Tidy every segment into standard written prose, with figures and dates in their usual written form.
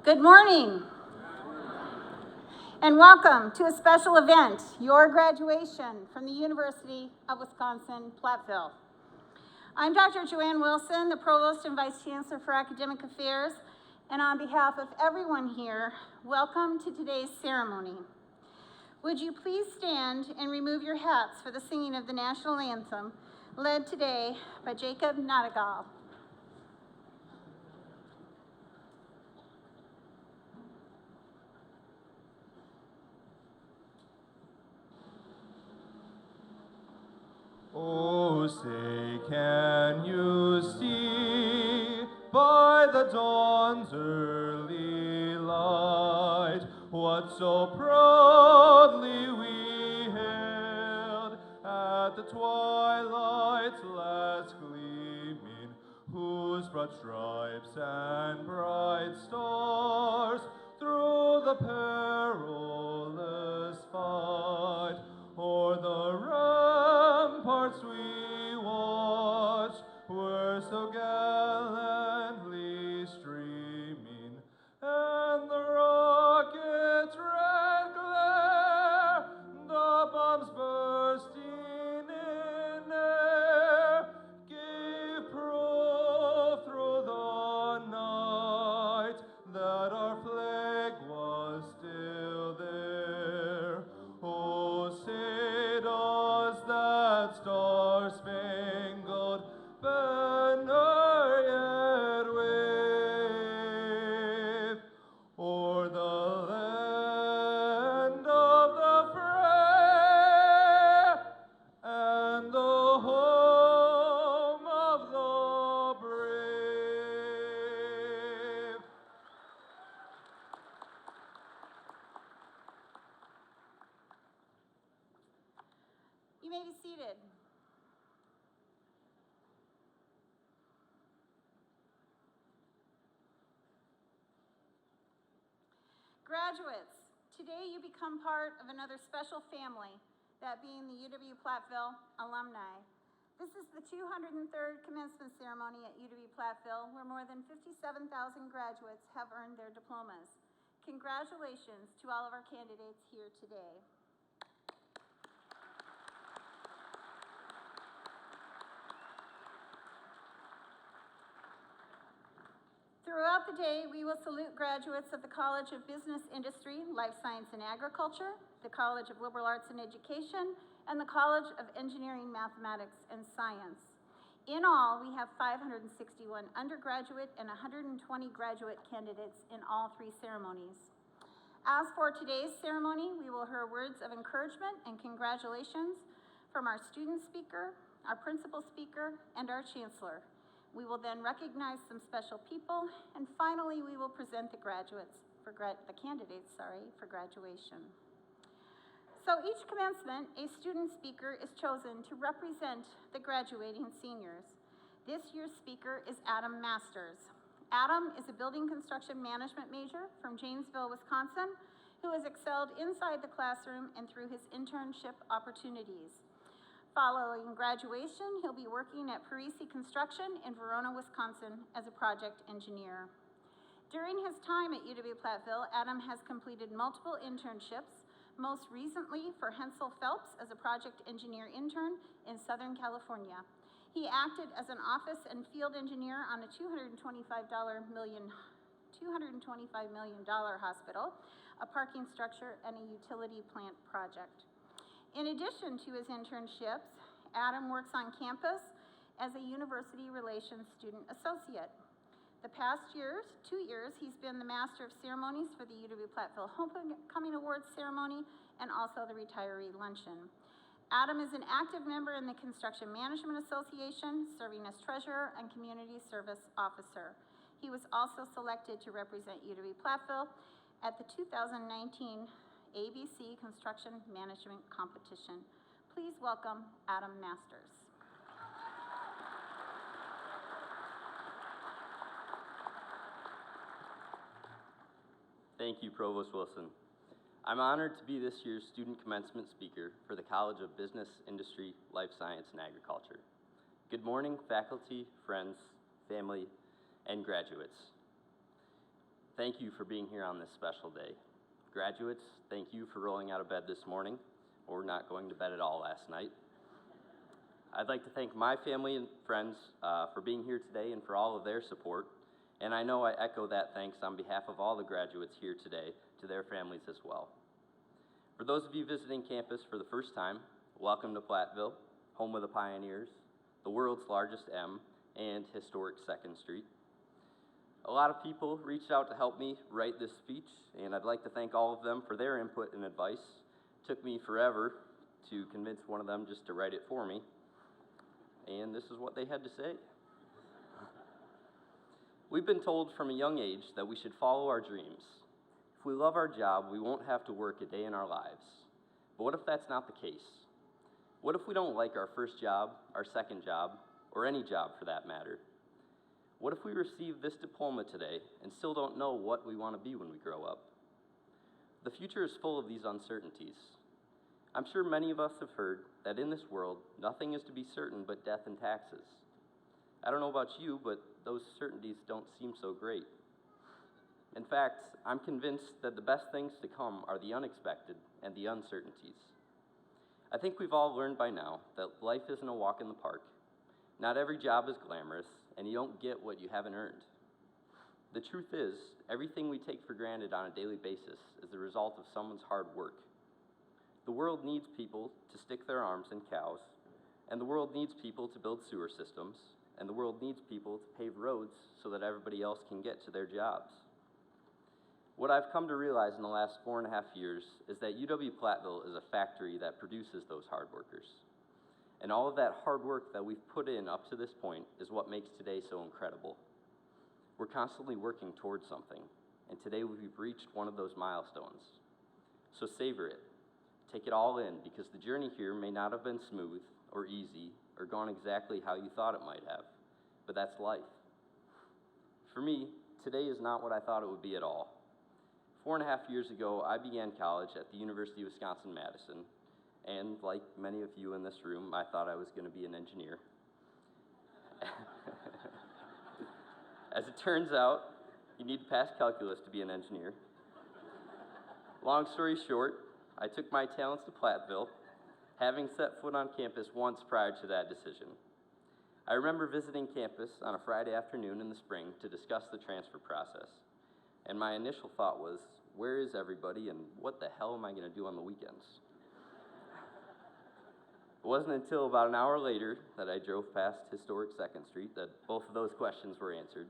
Good morning, and welcome to a special event, your graduation from the University of Wisconsin-Platteville. I'm Dr. Joanne Wilson, the Provost and Vice Chancellor for Academic Affairs, and on behalf of everyone here, welcome to today's ceremony. Would you please stand and remove your hats for the singing of the national anthem, led today by Jacob Nadagal. Oh, say, can you see by the dawn's early light what so proudly we hailed at the twilight's last gleaming, whose broad stripes and bright stars through the perilous fight o'er the ramparts we watched were so gallantly streaming, and the rocket's red glare, the bombs bursting in air, gave proof through the night that our flag was still there. Oh, say does that star-spangled banner yet wave o'er the land of the free and the home of the brave? You may be seated. Graduates, today you become part of another special family, that being the UW-Platteville alumni. This is the 203rd Commencement ceremony at UW-Platteville, where more than 57,000 graduates have earned their diplomas. Congratulations to all of our candidates here today. Throughout the day, we will salute graduates of the College of Business, Industry, Life Science, and Agriculture, the College of Liberal Arts and Education, and the College of Engineering, Mathematics, and Science. In all, we have 561 undergraduate and 120 graduate candidates in all three ceremonies. As for today's ceremony, we will hear words of encouragement and congratulations from our student speaker, our principal speaker, and our chancellor. We will then recognize some special people, and finally we will present the candidates for graduation. So each commencement, a student speaker is chosen to represent the graduating seniors. This year's speaker is Adam Masters. Adam is a building construction management major from Janesville, Wisconsin, who has excelled inside the classroom and through his internship opportunities. Following graduation, he'll be working at Parisi Construction in Verona, Wisconsin as a project engineer. During his time at UW-Platteville, Adam has completed multiple internships, most recently for Hensel Phelps as a project engineer intern in Southern California. He acted as an office and field engineer on a $225 million hospital, a parking structure, and a utility plant project. In addition to his internships, Adam works on campus as a university relations student associate. The past 2 years, he's been the Master of Ceremonies for the UW-Platteville Homecoming Awards ceremony and also the Retiree Luncheon. Adam is an active member in the Construction Management Association, serving as treasurer and community service officer. He was also selected to represent UW-Platteville at the 2019 ABC Construction Management Competition. Please welcome Adam Masters. Thank you, Provost Wilson. I'm honored to be this year's student commencement speaker for the College of Business, Industry, Life Science, and Agriculture. Good morning, faculty, friends, family, and graduates. thank you for being here on this special day. Graduates, thank you for rolling out of bed this morning or not going to bed at all last night. I'd like to thank my family and friends for being here today and for all of their support. And I know I echo that thanks on behalf of all the graduates here today to their families as well. For those of you visiting campus for the first time, welcome to Platteville, home of the Pioneers, the world's largest M, and historic 2nd Street. A lot of people reached out to help me write this speech, and I'd like to thank all of them for their input and advice. It took me forever to convince one of them just to write it for me, and this is what they had to say. We've been told from a young age that we should follow our dreams. If we love our job, we won't have to work a day in our lives. But what if that's not the case? What if we don't like our first job, our second job, or any job for that matter? What if we receive this diploma today and still don't know what we want to be when we grow up? The future is full of these uncertainties. I'm sure many of us have heard that in this world, nothing is to be certain but death and taxes. I don't know about you, but those certainties don't seem so great. In fact, I'm convinced that the best things to come are the unexpected and the uncertainties. I think we've all learned by now that life isn't a walk in the park. Not every job is glamorous, and you don't get what you haven't earned. The truth is, everything we take for granted on a daily basis is the result of someone's hard work. The world needs people to stick their arms in cows, and the world needs people to build sewer systems, and the world needs people to pave roads so that everybody else can get to their jobs. What I've come to realize in the last 4.5 years is that UW-Platteville is a factory that produces those hard workers. And all of that hard work that we've put in up to this point is what makes today so incredible. We're constantly working towards something, and today we've reached one of those milestones. So savor it. Take it all in, because the journey here may not have been smooth or easy or gone exactly how you thought it might have, but that's life. For me, today is not what I thought it would be at all. 4.5 years ago, I began college at the University of Wisconsin-Madison, and like many of you in this room, I thought I was going to be an engineer. As it turns out, you need to pass calculus to be an engineer. Long story short, I took my talents to Platteville, having set foot on campus once prior to that decision. I remember visiting campus on a Friday afternoon in the spring to discuss the transfer process, and my initial thought was, where is everybody and what the hell am I going to do on the weekends? It wasn't until about an hour later that I drove past historic 2nd Street that both of those questions were answered.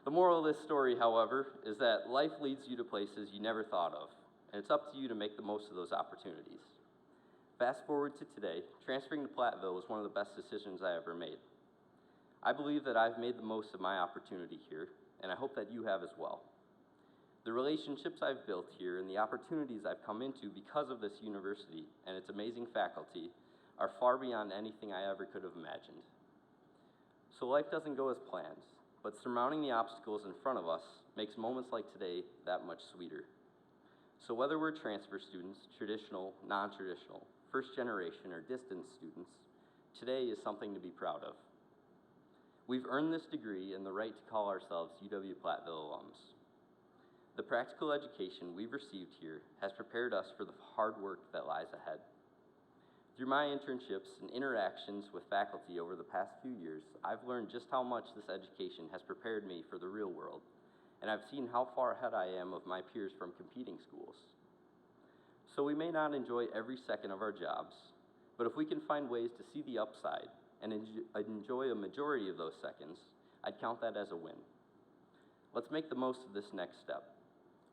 The moral of this story, however, is that life leads you to places you never thought of, and it's up to you to make the most of those opportunities. Fast forward to today, transferring to Platteville was one of the best decisions I ever made. I believe that I've made the most of my opportunity here, and I hope that you have as well. The relationships I've built here and the opportunities I've come into because of this university and its amazing faculty are far beyond anything I ever could have imagined. So life doesn't go as planned, but surmounting the obstacles in front of us makes moments like today that much sweeter. So whether we're transfer students, traditional, non-traditional, first generation, or distance students, today is something to be proud of. We've earned this degree and the right to call ourselves UW-Platteville alums. The practical education we've received here has prepared us for the hard work that lies ahead. Through my internships and interactions with faculty over the past few years, I've learned just how much this education has prepared me for the real world, and I've seen how far ahead I am of my peers from competing schools. So we may not enjoy every second of our jobs, but if we can find ways to see the upside and enjoy a majority of those seconds, I'd count that as a win. Let's make the most of this next step.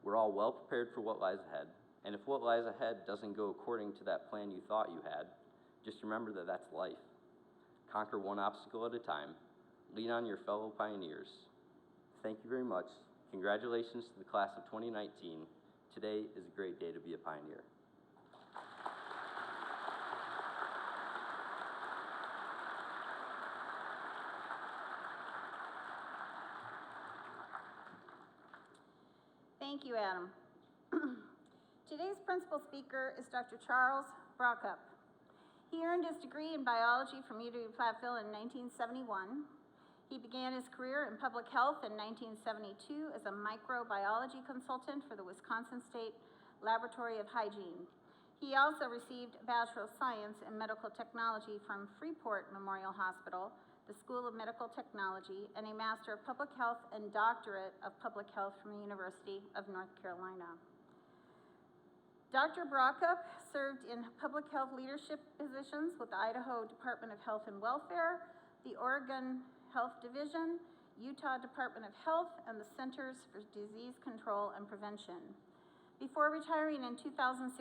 We're all well prepared for what lies ahead, and if what lies ahead doesn't go according to that plan you thought you had, just remember that that's life. Conquer one obstacle at a time. Lean on your fellow pioneers. Thank you very much. Congratulations to the class of 2019. Today is a great day to be a pioneer. Thank you, Adam. Today's principal speaker is Dr. Charles Brockup. He earned his degree in biology from UW-Platteville in 1971. He began his career in public health in 1972 as a microbiology consultant for the Wisconsin State Laboratory of Hygiene. He also received a Bachelor of Science in Medical Technology from Freeport Memorial Hospital, the School of Medical Technology, and a Master of Public Health and Doctorate of Public Health from the University of North Carolina. Dr. Brockup served in public health leadership positions with the Idaho Department of Health and Welfare, the Oregon Health Division, Utah Department of Health, and the Centers for Disease Control and Prevention. Before retiring in 2016,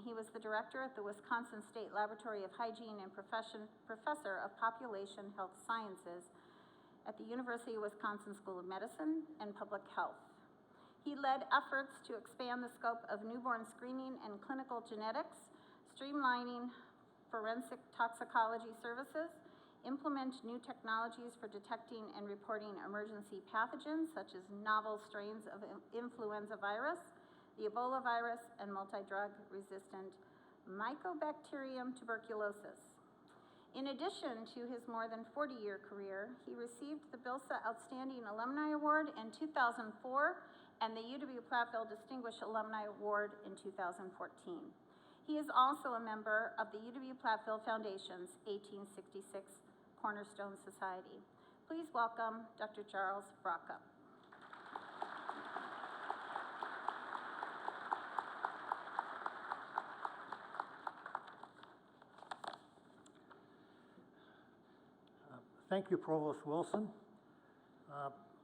he was the director at the Wisconsin State Laboratory of Hygiene and professor of Population Health Sciences at the University of Wisconsin School of Medicine and Public Health. He led efforts to expand the scope of newborn screening and clinical genetics, streamlining forensic toxicology services, implement new technologies for detecting and reporting emergency pathogens such as novel strains of influenza virus, the Ebola virus, and multi-drug resistant Mycobacterium tuberculosis. In addition to his more than 40-year career, he received the BILSA Outstanding Alumni Award in 2004 and the UW-Platteville Distinguished Alumni Award in 2014. He is also a member of the UW-Platteville Foundation's 1866 Cornerstone Society. Please welcome Dr. Charles Brockup. Thank you, Provost Wilson.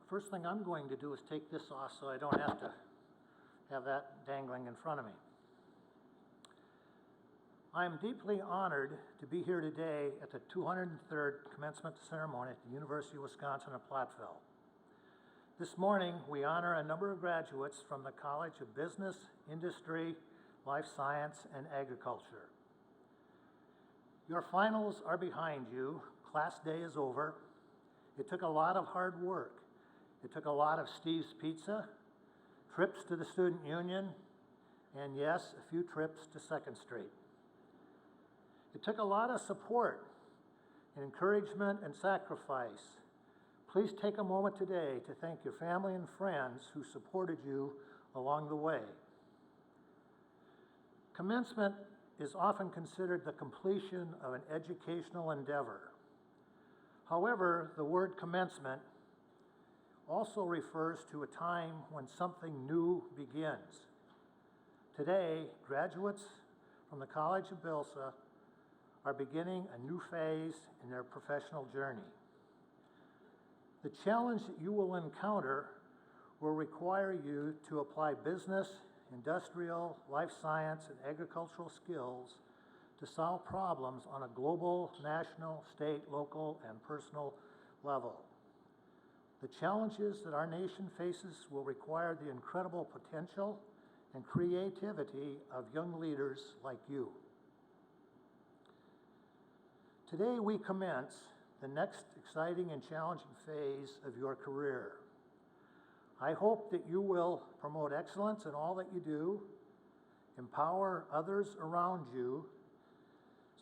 First thing I'm going to do is take this off so I don't have to have that dangling in front of me. I am deeply honored to be here today at the 203rd Commencement Ceremony at the University of Wisconsin at Platteville. This morning, we honor a number of graduates from the College of Business, Industry, Life Science, and Agriculture. Your finals are behind you. Class day is over. It took a lot of hard work. It took a lot of Steve's Pizza, trips to the Student Union, and yes, a few trips to 2nd Street. It took a lot of support, and encouragement, and sacrifice. Please take a moment today to thank your family and friends who supported you along the way. Commencement is often considered the completion of an educational endeavor. However, the word commencement also refers to a time when something new begins. Today, graduates from the College of BILSA are beginning a new phase in their professional journey. The challenge that you will encounter will require you to apply business, industrial, life science, and agricultural skills to solve problems on a global, national, state, local, and personal level. The challenges that our nation faces will require the incredible potential and creativity of young leaders like you. Today we commence the next exciting and challenging phase of your career. I hope that you will promote excellence in all that you do, empower others around you,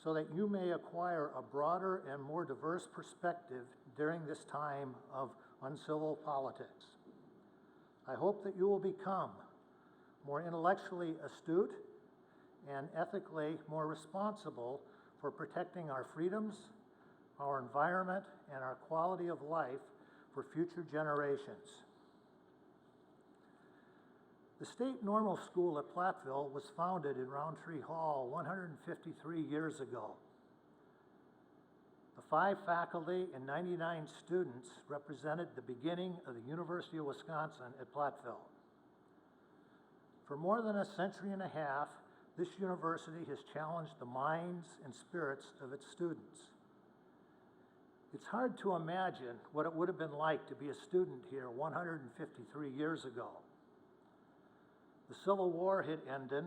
so that you may acquire a broader and more diverse perspective during this time of uncivil politics. I hope that you will become more intellectually astute and ethically more responsible for protecting our freedoms, our environment, and our quality of life for future generations. The State Normal School at Platteville was founded in Roundtree Hall 153 years ago. The 5 faculty and 99 students represented the beginning of the University of Wisconsin at Platteville. For more than a century and a half, this university has challenged the minds and spirits of its students. It's hard to imagine what it would have been like to be a student here 153 years ago. The Civil War had ended,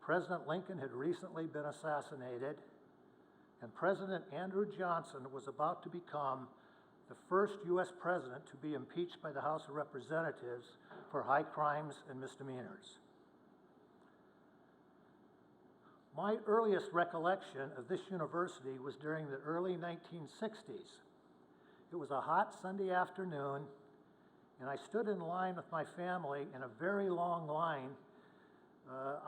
President Lincoln had recently been assassinated, and President Andrew Johnson was about to become the first U.S. president to be impeached by the House of Representatives for high crimes and misdemeanors. My earliest recollection of this university was during the early 1960s. It was a hot Sunday afternoon, and I stood in line with my family in a very long line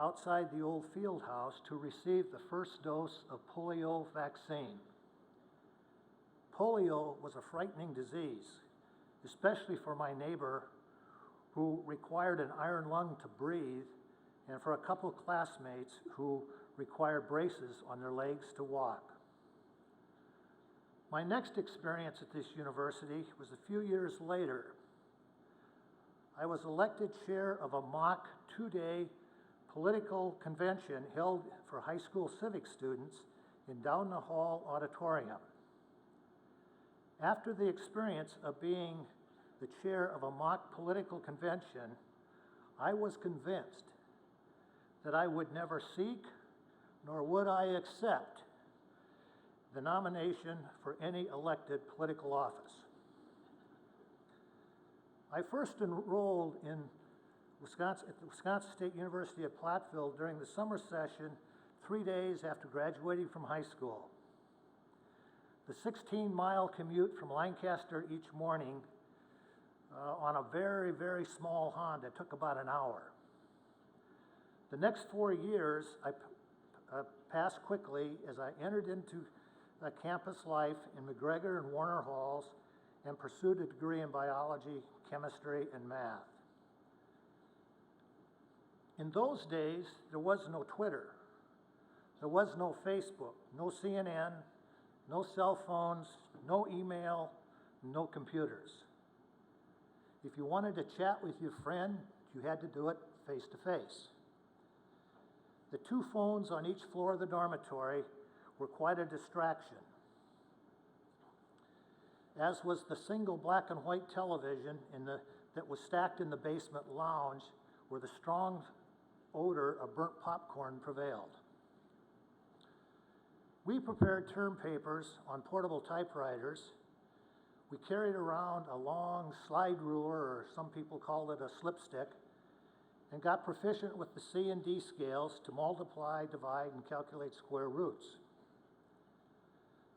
outside the old Fieldhouse to receive the first dose of polio vaccine. Polio was a frightening disease, especially for my neighbor who required an iron lung to breathe, and for a couple classmates who required braces on their legs to walk. My next experience at this university was a few years later. I was elected chair of a mock two-day political convention held for high school civic students in Down the Hall Auditorium. After the experience of being the chair of a mock political convention, I was convinced that I would never seek, nor would I accept, the nomination for any elected political office. I first enrolled in at the Wisconsin State University at Platteville during the summer session 3 days after graduating from high school. The 16-mile commute from Lancaster each morning on a very, very small Honda took about an hour. The next 4 years passed quickly as I entered into campus life in McGregor and Warner Halls and pursued a degree in biology, chemistry, and math. In those days, there was no Twitter, there was no Facebook, no CNN, no cell phones, no email, no computers. If you wanted to chat with your friend, you had to do it face to face. The 2 phones on each floor of the dormitory were quite a distraction, as was the single black and white television that was stacked in the basement lounge where the strong odor of burnt popcorn prevailed. We prepared term papers on portable typewriters. We carried around a long slide ruler, or some people called it a slipstick, and got proficient with the C and D scales to multiply, divide, and calculate square roots.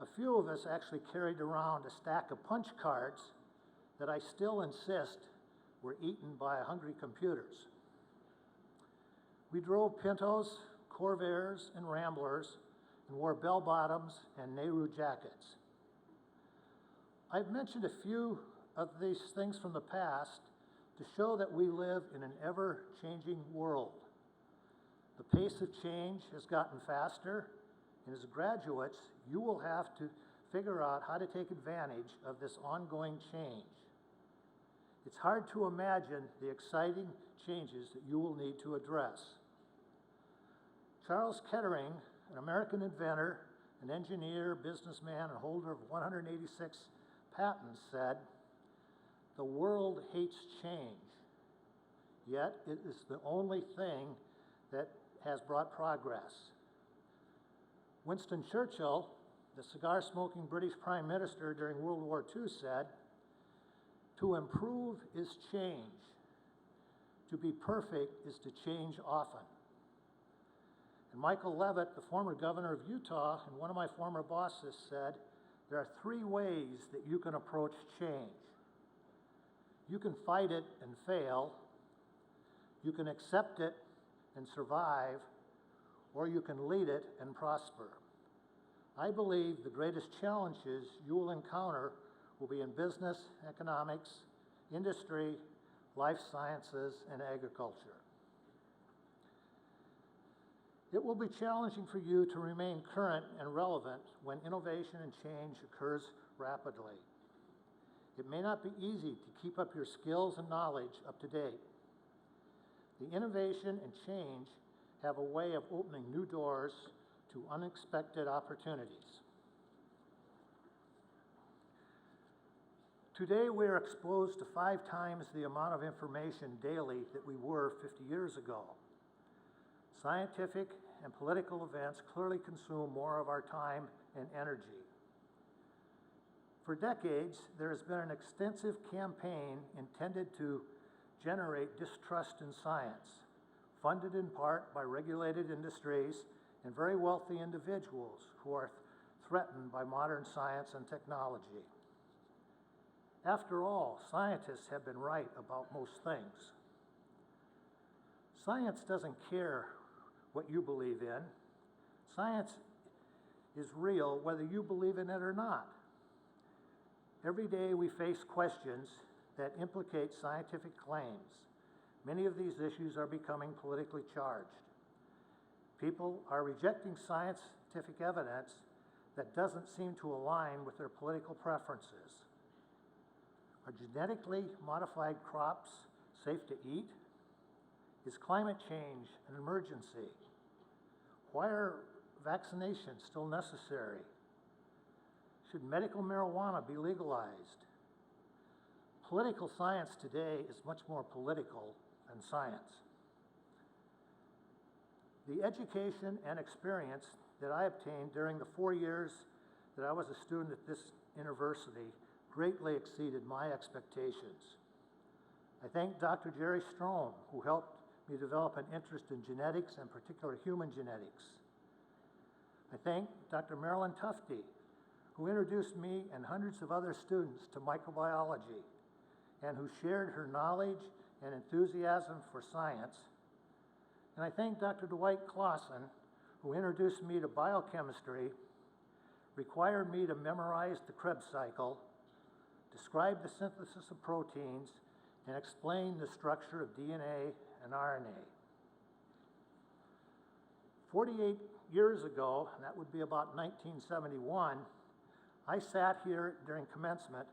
A few of us actually carried around a stack of punch cards that I still insist were eaten by hungry computers. We drove Pintos, Corvairs, and Ramblers, and wore bell-bottoms and Nehru jackets. I've mentioned a few of these things from the past to show that we live in an ever-changing world. The pace of change has gotten faster, and as graduates, you will have to figure out how to take advantage of this ongoing change. It's hard to imagine the exciting changes that you will need to address. Charles Kettering, an American inventor, an engineer, businessman, and holder of 186 patents, said, "The world hates change, yet it is the only thing that has brought progress." Winston Churchill, the cigar-smoking British Prime Minister during World War II, said, "To improve is change. To be perfect is to change often." And Michael Levitt, the former governor of Utah and one of my former bosses, said, "There are 3 ways that you can approach change. You can fight it and fail, you can accept it and survive, or you can lead it and prosper." I believe the greatest challenges you will encounter will be in business, economics, industry, life sciences, and agriculture. It will be challenging for you to remain current and relevant when innovation and change occurs rapidly. It may not be easy to keep up your skills and knowledge up to date. The innovation and change have a way of opening new doors to unexpected opportunities. Today, we are exposed to 5 times the amount of information daily that we were 50 years ago. Scientific and political events clearly consume more of our time and energy. For decades, there has been an extensive campaign intended to generate distrust in science, funded in part by regulated industries and very wealthy individuals who are threatened by modern science and technology. After all, scientists have been right about most things. Science doesn't care what you believe in. Science is real whether you believe in it or not. Every day we face questions that implicate scientific claims. Many of these issues are becoming politically charged. People are rejecting scientific evidence that doesn't seem to align with their political preferences. Are genetically modified crops safe to eat? Is climate change an emergency? Why are vaccinations still necessary? Should medical marijuana be legalized? Political science today is much more political than science. The education and experience that I obtained during the 4 years that I was a student at this university greatly exceeded my expectations. I thank Dr. Jerry Strom, who helped me develop an interest in genetics, and particularly human genetics. I thank Dr. Marilyn Tufte, who introduced me and hundreds of other students to microbiology, and who shared her knowledge and enthusiasm for science. And I thank Dr. Dwight Clausen, who introduced me to biochemistry, required me to memorize the Krebs cycle, describe the synthesis of proteins, and explain the structure of DNA and RNA. 48 years ago, and that would be about 1971, I sat here during commencement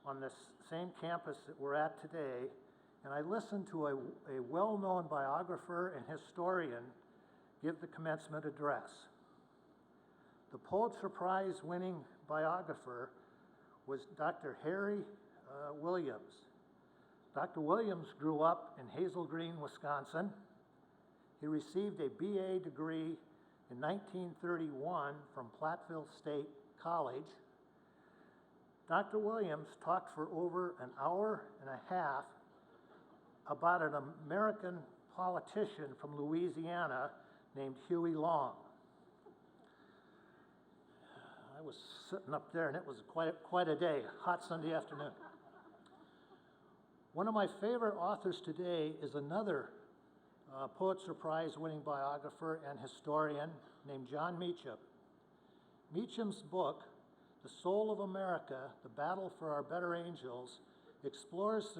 on this same campus that we're at today, and I listened to a well-known biographer and historian give the commencement address. The Pulitzer Prize winning biographer was Dr. Harry Williams. Dr. Williams grew up in Hazel Green, Wisconsin. He received a BA degree in 1931 from Platteville State College. Dr. Williams talked for over an hour and a half about an American politician from Louisiana named Huey Long. I was sitting up there and it was quite a day, hot Sunday afternoon. One of my favorite authors today is another Pulitzer Prize winning biographer and historian named John Meacham. Meacham's book, The Soul of America, The Battle for Our Better Angels, explores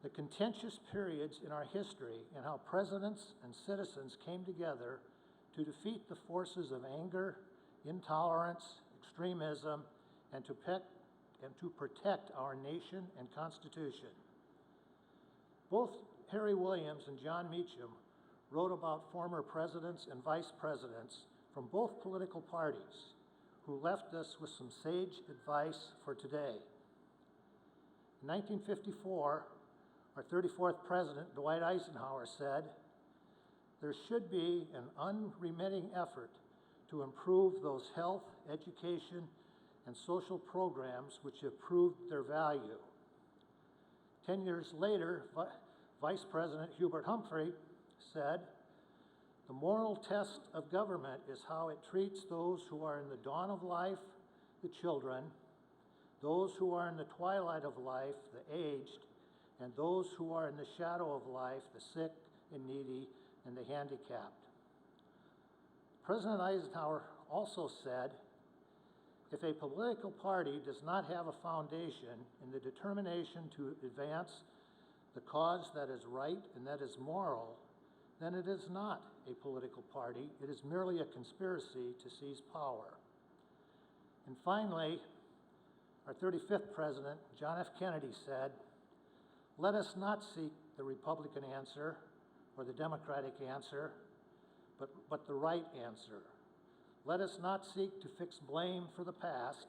the contentious periods in our history and how presidents and citizens came together to defeat the forces of anger, intolerance, extremism, and to protect our nation and Constitution. Both Harry Williams and John Meacham wrote about former presidents and vice presidents from both political parties who left us with some sage advice for today. In 1954, our 34th president, Dwight Eisenhower, said, "There should be an unremitting effort to improve those health, education, and social programs which have proved their value." 10 years later, Vice President Hubert Humphrey said, "The moral test of government is how it treats those who are in the dawn of life, the children, those who are in the twilight of life, the aged, and those who are in the shadow of life, the sick and needy and the handicapped." President Eisenhower also said, "If a political party does not have a foundation in the determination to advance the cause that is right and that is moral, then it is not a political party. It is merely a conspiracy to seize power." And finally, our 35th president, John F. Kennedy, said, "Let us not seek the Republican answer or the Democratic answer, but the right answer. Let us not seek to fix blame for the past.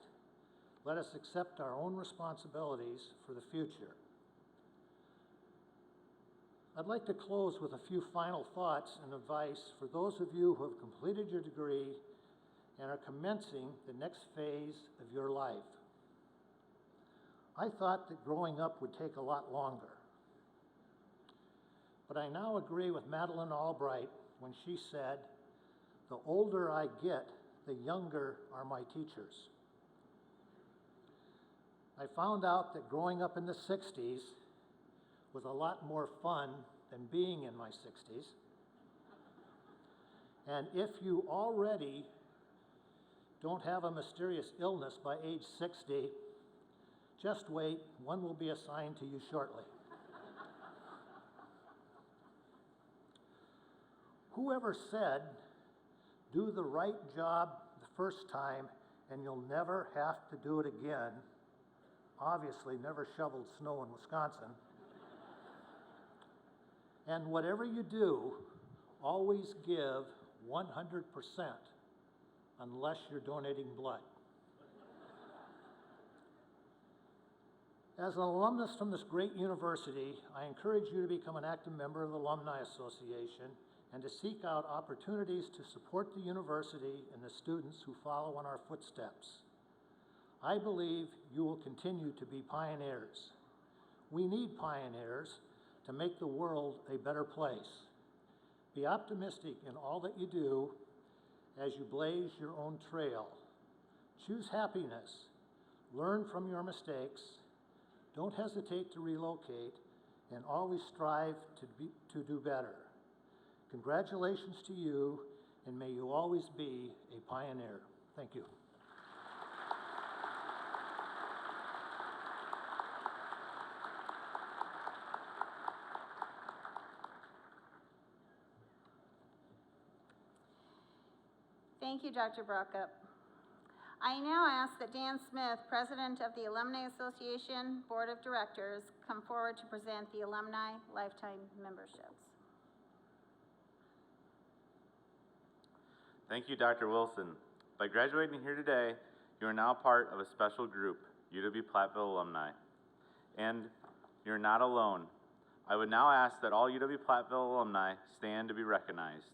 Let us accept our own responsibilities for the future." I'd like to close with a few final thoughts and advice for those of you who have completed your degree and are commencing the next phase of your life. I thought that growing up would take a lot longer. But I now agree with Madeleine Albright when she said, "The older I get, the younger are my teachers." I found out that growing up in the 60s was a lot more fun than being in my 60s. And if you already don't have a mysterious illness by age 60, just wait, one will be assigned to you shortly. Whoever said, do the right job the first time and you'll never have to do it again, obviously never shoveled snow in Wisconsin. And whatever you do, always give 100% unless you're donating blood. As an alumnus from this great university, I encourage you to become an active member of the Alumni Association and to seek out opportunities to support the university and the students who follow in our footsteps. I believe you will continue to be pioneers. We need pioneers to make the world a better place. Be optimistic in all that you do as you blaze your own trail. Choose happiness. Learn from your mistakes. Don't hesitate to relocate, and always strive to do better. Congratulations to you, and may you always be a pioneer. Thank you. Thank you, Dr. Brockup. I now ask that Dan Smith, President of the Alumni Association Board of Directors, come forward to present the Alumni Lifetime Memberships. Thank you, Dr. Wilson. By graduating here today, you are now part of a special group, UW-Platteville alumni. And you're not alone. I would now ask that all UW-Platteville alumni stand to be recognized.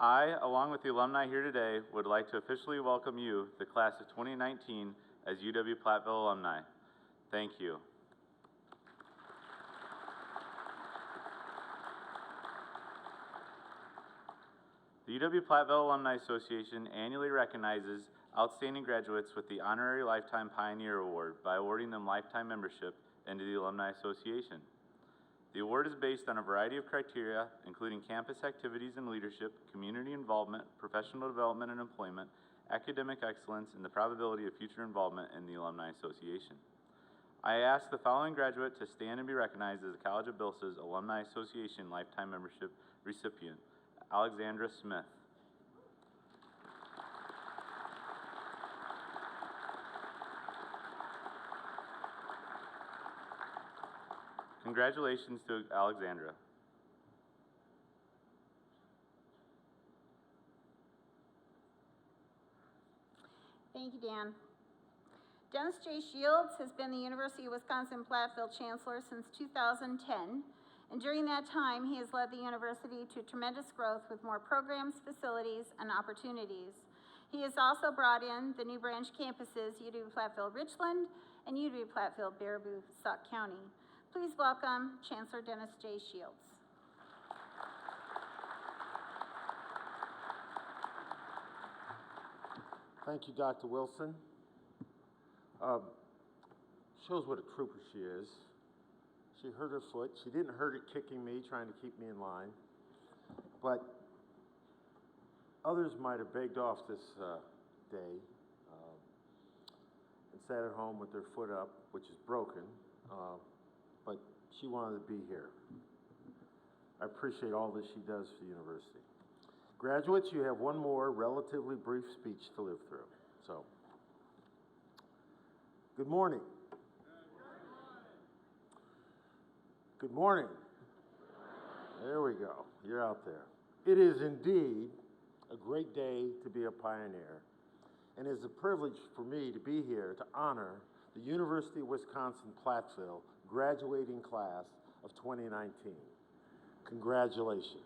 I, along with the alumni here today, would like to officially welcome you, the class of 2019, as UW-Platteville alumni. Thank you. The UW-Platteville Alumni Association annually recognizes outstanding graduates with the Honorary Lifetime Pioneer Award by awarding them lifetime membership into the Alumni Association. The award is based on a variety of criteria, including campus activities and leadership, community involvement, professional development and employment, academic excellence, and the probability of future involvement in the Alumni Association. I ask the following graduate to stand and be recognized as the College of BILSA's Alumni Association Lifetime Membership recipient, Alexandra Smith. Congratulations to Alexandra. Thank you, Dan. Dennis J. Shields has been the University of Wisconsin-Platteville Chancellor since 2010, and during that time, he has led the university to tremendous growth with more programs, facilities, and opportunities. He has also brought in the new branch campuses, UW-Platteville Richland and UW-Platteville Baraboo, Sauk County. Please welcome Chancellor Dennis J. Shields. Thank you, Dr. Wilson. Shows what a trooper she is. She hurt her foot. She didn't hurt it kicking me, trying to keep me in line. But others might have begged off this day and sat at home with their foot up, which is broken. But she wanted to be here. I appreciate all that she does for the university. Graduates, you have one more relatively brief speech to live through. So, good morning. Good morning. There we go. You're out there. It is indeed a great day to be a pioneer, and it is a privilege for me to be here to honor the University of Wisconsin-Platteville graduating class of 2019. Congratulations.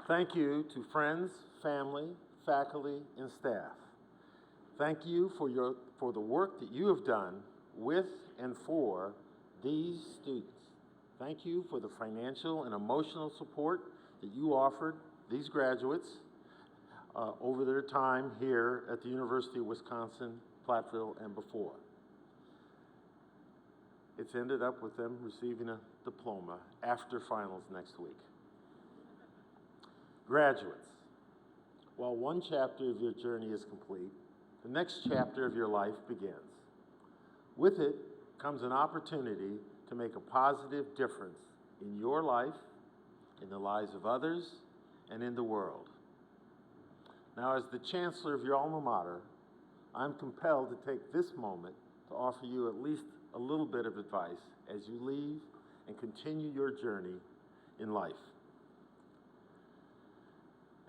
Thank you to friends, family, faculty, and staff. Thank you for the work that you have done with and for these students. Thank you for the financial and emotional support that you offered these graduates over their time here at the University of Wisconsin-Platteville and before. It's ended up with them receiving a diploma after finals next week. Graduates, while one chapter of your journey is complete, the next chapter of your life begins. With it comes an opportunity to make a positive difference in your life, in the lives of others, and in the world. Now, as the chancellor of your alma mater, I'm compelled to take this moment to offer you at least a little bit of advice as you leave and continue your journey in life.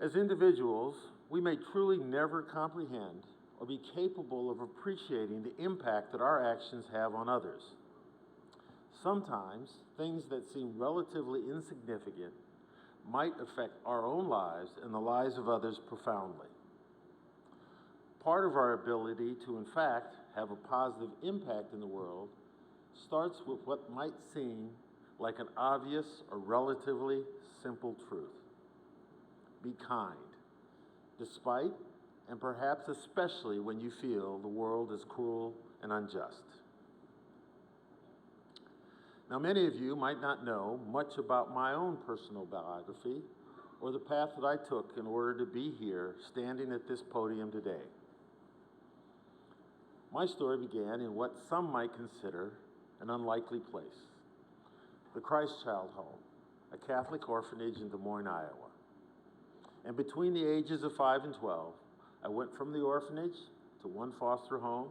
As individuals, we may truly never comprehend or be capable of appreciating the impact that our actions have on others. Sometimes, things that seem relatively insignificant might affect our own lives and the lives of others profoundly. Part of our ability to, in fact, have a positive impact in the world starts with what might seem like an obvious or relatively simple truth. Be kind, despite and perhaps especially when you feel the world is cruel and unjust. Now, many of you might not know much about my own personal biography or the path that I took in order to be here standing at this podium today. My story began in what some might consider an unlikely place, the Christ Child Home, a Catholic orphanage in Des Moines, Iowa. And between the ages of 5 and 12, I went from the orphanage to one foster home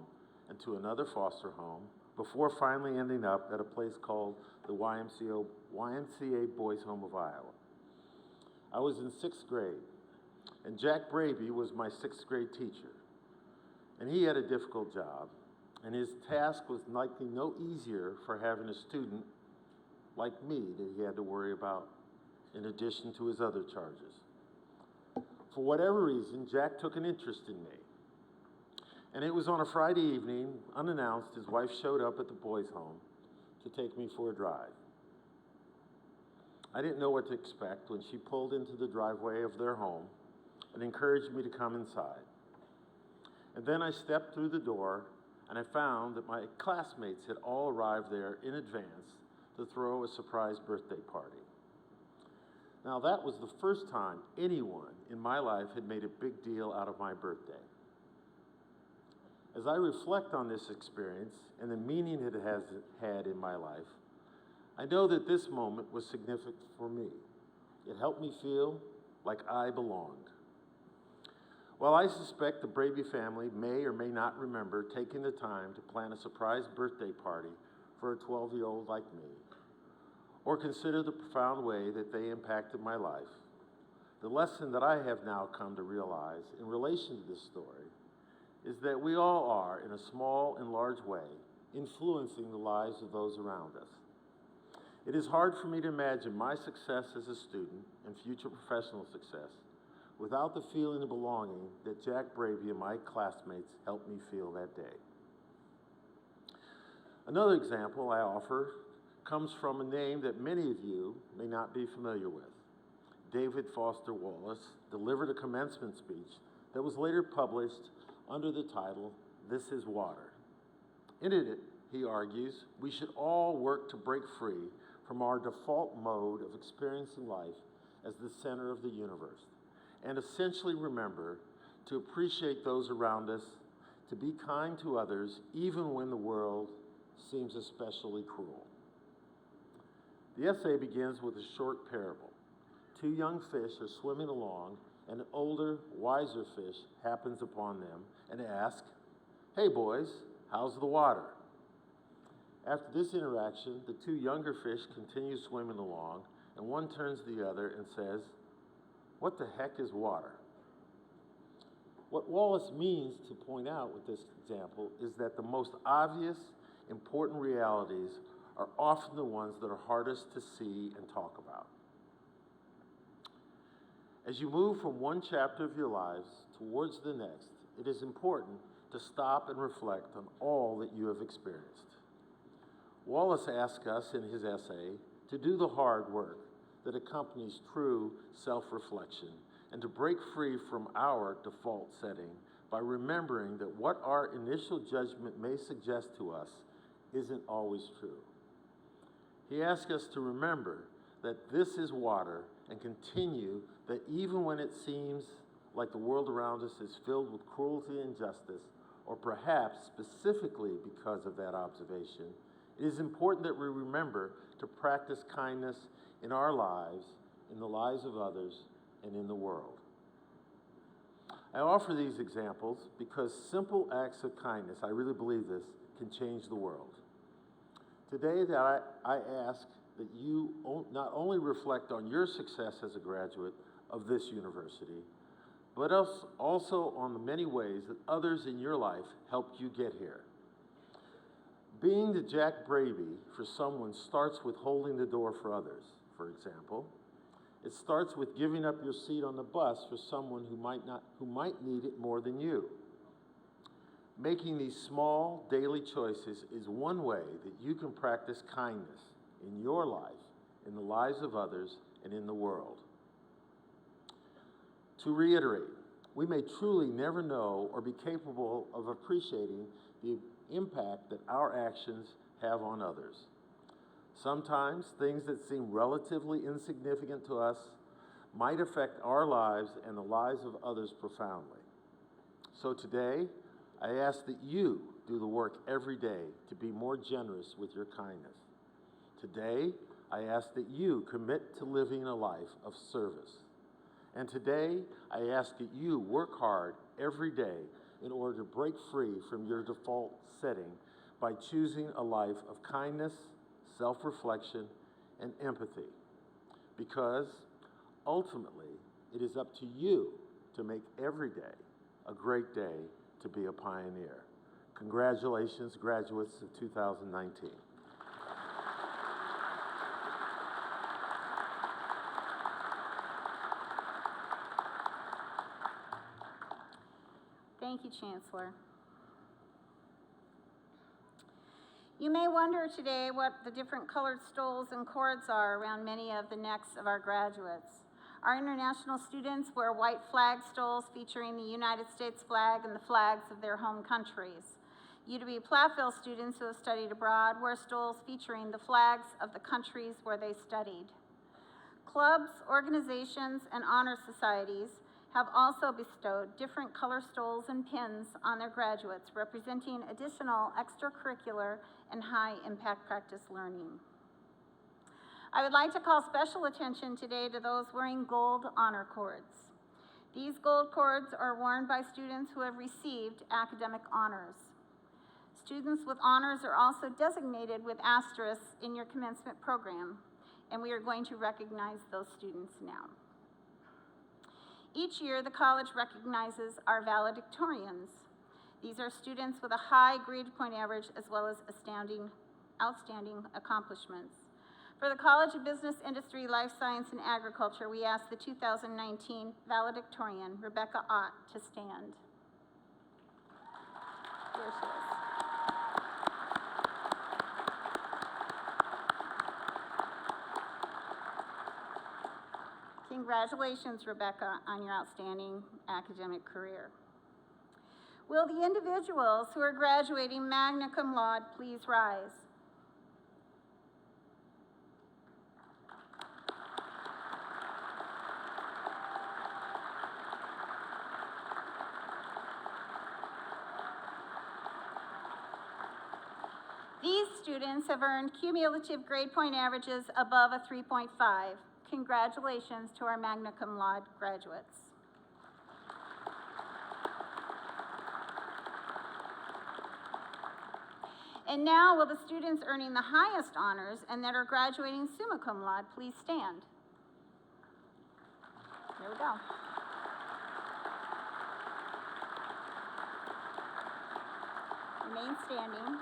and to another foster home before finally ending up at a place called the YMCA Boys Home of Iowa. I was in 6th grade, and Jack Braby was my 6th grade teacher. And he had a difficult job, and his task was likely no easier for having a student like me that he had to worry about in addition to his other charges. For whatever reason, Jack took an interest in me. And it was on a Friday evening, unannounced, his wife showed up at the boys' home to take me for a drive. I didn't know what to expect when she pulled into the driveway of their home and encouraged me to come inside. And then I stepped through the door and I found that my classmates had all arrived there in advance to throw a surprise birthday party. Now, that was the first time anyone in my life had made a big deal out of my birthday. As I reflect on this experience and the meaning it has had in my life, I know that this moment was significant for me. It helped me feel like I belonged. While I suspect the Braby family may or may not remember taking the time to plan a surprise birthday party for a 12-year-old like me, or consider the profound way that they impacted my life, the lesson that I have now come to realize in relation to this story is that we all are, in a small and large way, influencing the lives of those around us. It is hard for me to imagine my success as a student and future professional success without the feeling of belonging that Jack Braby and my classmates helped me feel that day. Another example I offer comes from a name that many of you may not be familiar with. David Foster Wallace delivered a commencement speech that was later published under the title, "This is Water." In it, he argues, we should all work to break free from our default mode of experiencing life as the center of the universe, and essentially remember to appreciate those around us, to be kind to others, even when the world seems especially cruel. The essay begins with a short parable. Two young fish are swimming along, and an older, wiser fish happens upon them and asks, "Hey boys, how's the water?" After this interaction, the two younger fish continue swimming along, and one turns to the other and says, "What the heck is water?" What Wallace means to point out with this example is that the most obvious, important realities are often the ones that are hardest to see and talk about. As you move from one chapter of your lives towards the next, it is important to stop and reflect on all that you have experienced. Wallace asks us in his essay to do the hard work that accompanies true self-reflection and to break free from our default setting by remembering that what our initial judgment may suggest to us isn't always true. He asks us to remember that this is water and continue that even when it seems like the world around us is filled with cruelty and injustice, or perhaps specifically because of that observation, it is important that we remember to practice kindness in our lives, in the lives of others, and in the world. I offer these examples because simple acts of kindness, I really believe this, can change the world. Today that I ask that you not only reflect on your success as a graduate of this university, but also on the many ways that others in your life helped you get here. Being the Jack Braby for someone starts with holding the door for others, for example. It starts with giving up your seat on the bus for someone who might need it more than you. Making these small daily choices is one way that you can practice kindness in your life, in the lives of others, and in the world. To reiterate, we may truly never know or be capable of appreciating the impact that our actions have on others. Sometimes things that seem relatively insignificant to us might affect our lives and the lives of others profoundly. So today, I ask that you do the work every day to be more generous with your kindness. Today, I ask that you commit to living a life of service. And today, I ask that you work hard every day in order to break free from your default setting by choosing a life of kindness, self-reflection, and empathy. Because ultimately, it is up to you to make every day a great day to be a pioneer. Congratulations, graduates of 2019. Thank you, Chancellor. You may wonder today what the different colored stoles and cords are around many of the necks of our graduates. Our international students wear white flag stoles featuring the United States flag and the flags of their home countries. UW-Platteville students who have studied abroad wear stoles featuring the flags of the countries where they studied. Clubs, organizations, and honor societies have also bestowed different color stoles and pins on their graduates, representing additional extracurricular and high-impact practice learning. I would like to call special attention today to those wearing gold honor cords. These gold cords are worn by students who have received academic honors. Students with honors are also designated with asterisks in your commencement program, and we are going to recognize those students now. Each year, the college recognizes our valedictorians. These are students with a high grade point average as well as outstanding accomplishments. For the College of Business, Industry, Life Science, and Agriculture, we ask the 2019 valedictorian, Rebecca Ott, to stand. Here she is. Congratulations, Rebecca, on your outstanding academic career. Will the individuals who are graduating magna cum laude please rise? These students have earned cumulative grade point averages above a 3.5. Congratulations to our magna cum laude graduates. And now, will the students earning the highest honors and that are graduating summa cum laude please stand? Here we go. Remain standing.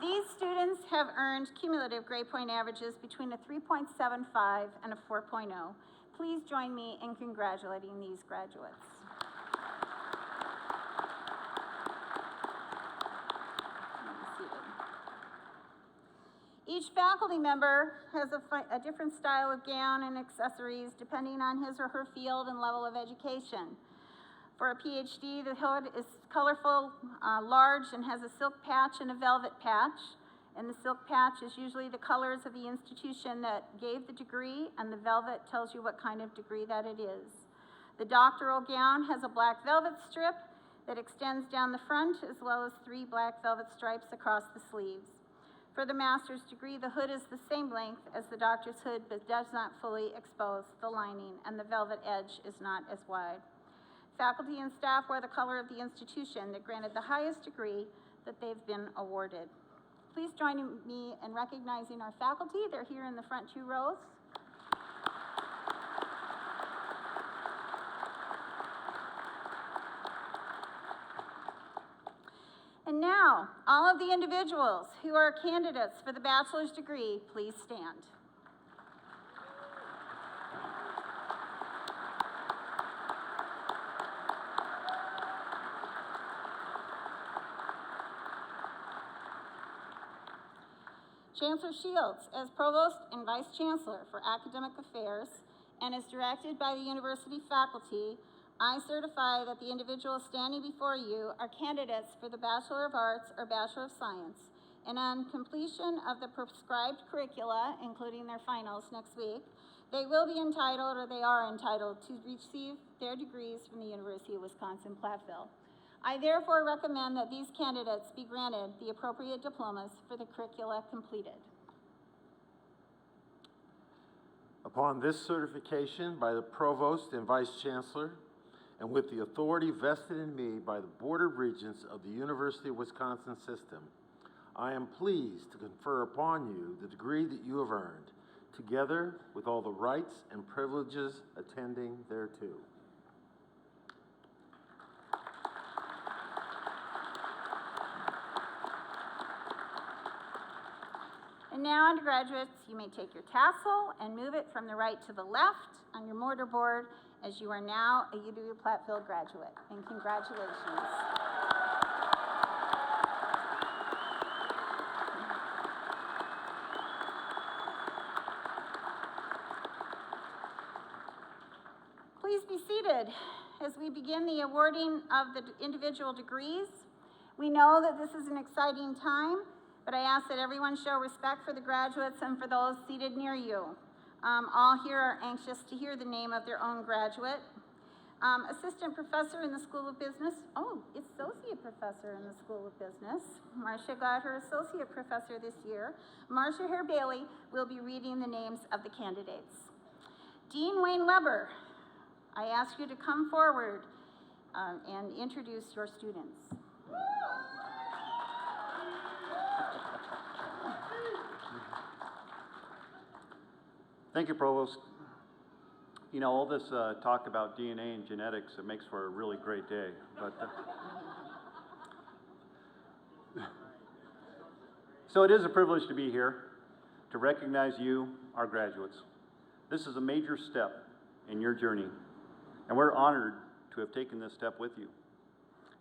These students have earned cumulative grade point averages between a 3.75 and a 4.0. Please join me in congratulating these graduates. Each faculty member has a different style of gown and accessories depending on his or her field and level of education. For a PhD, the hood is colorful, large, and has a silk patch and a velvet patch. And the silk patch is usually the colors of the institution that gave the degree, and the velvet tells you what kind of degree that it is. The doctoral gown has a black velvet strip that extends down the front, as well as 3 black velvet stripes across the sleeves. For the master's degree, the hood is the same length as the doctor's hood, but does not fully expose the lining, and the velvet edge is not as wide. Faculty and staff wear the color of the institution that granted the highest degree that they've been awarded. Please join me in recognizing our faculty. They're here in the front 2 rows. And now, all of the individuals who are candidates for the bachelor's degree, please stand. Chancellor Shields, as Provost and Vice Chancellor for Academic Affairs, and as directed by the university faculty, I certify that the individuals standing before you are candidates for the Bachelor of Arts or Bachelor of Science, and on completion of the prescribed curricula, including their finals next week, they will be entitled, or they are entitled, to receive their degrees from the University of Wisconsin-Platteville. I therefore recommend that these candidates be granted the appropriate diplomas for the curricula completed. Upon this certification by the Provost and Vice Chancellor, and with the authority vested in me by the Board of Regents of the University of Wisconsin System, I am pleased to confer upon you the degree that you have earned, together with all the rights and privileges attending thereto. And now, undergraduates, you may take your tassel and move it from the right to the left on your mortarboard, as you are now a UW-Platteville graduate. And congratulations. Please be seated as we begin the awarding of the individual degrees. We know that this is an exciting time, but I ask that everyone show respect for the graduates and for those seated near you. All here are anxious to hear the name of their own graduate. Assistant Professor in the School of Business, Associate Professor in the School of Business. Marcia got her Associate Professor this year. Marcia Hare-Bailey will be reading the names of the candidates. Dean Wayne Weber, I ask you to come forward and introduce your students. Thank you, Provost. You know, all this talk about DNA and genetics, it makes for a really great day. But so it is a privilege to be here to recognize you, our graduates. This is a major step in your journey, and we're honored to have taken this step with you.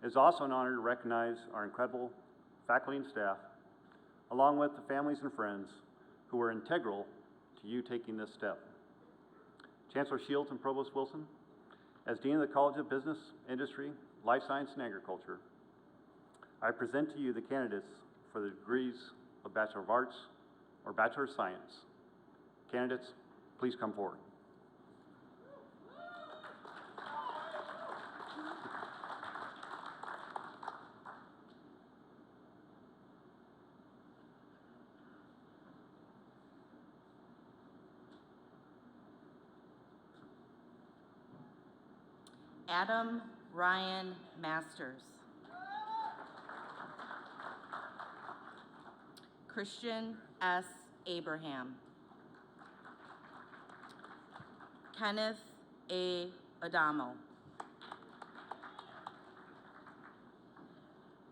It's also an honor to recognize our incredible faculty and staff, along with the families and friends who were integral to you taking this step. Chancellor Shields and Provost Wilson, as Dean of the College of Business, Industry, Life Science, and Agriculture, I present to you the candidates for the degrees of Bachelor of Arts or Bachelor of Science. Candidates, please come forward. Adam Ryan Masters. Christian S. Abraham. Kenneth A. Adamo.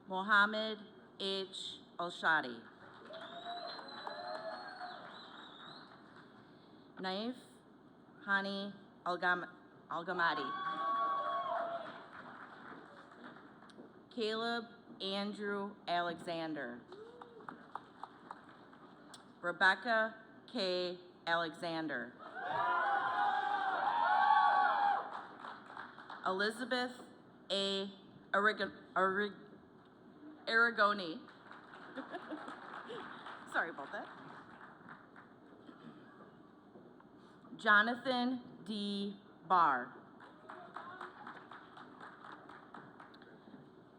Mohammed H. Al-Shadi. Naif Hani Algamati. Caleb Andrew Alexander. Rebecca K. Alexander. Elizabeth A. Aragoni. Sorry about that. Jonathan D. Barr.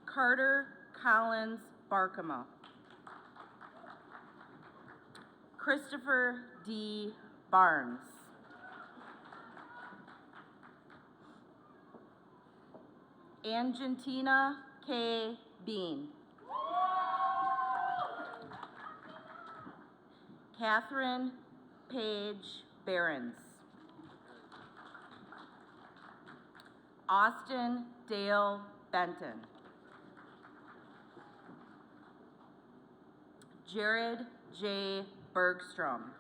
Carter Collins Barkema. Christopher D. Barnes. Argentina K. Bean. Catherine Page Behrens. Austin Dale Benton. Jared J. Bergstrom.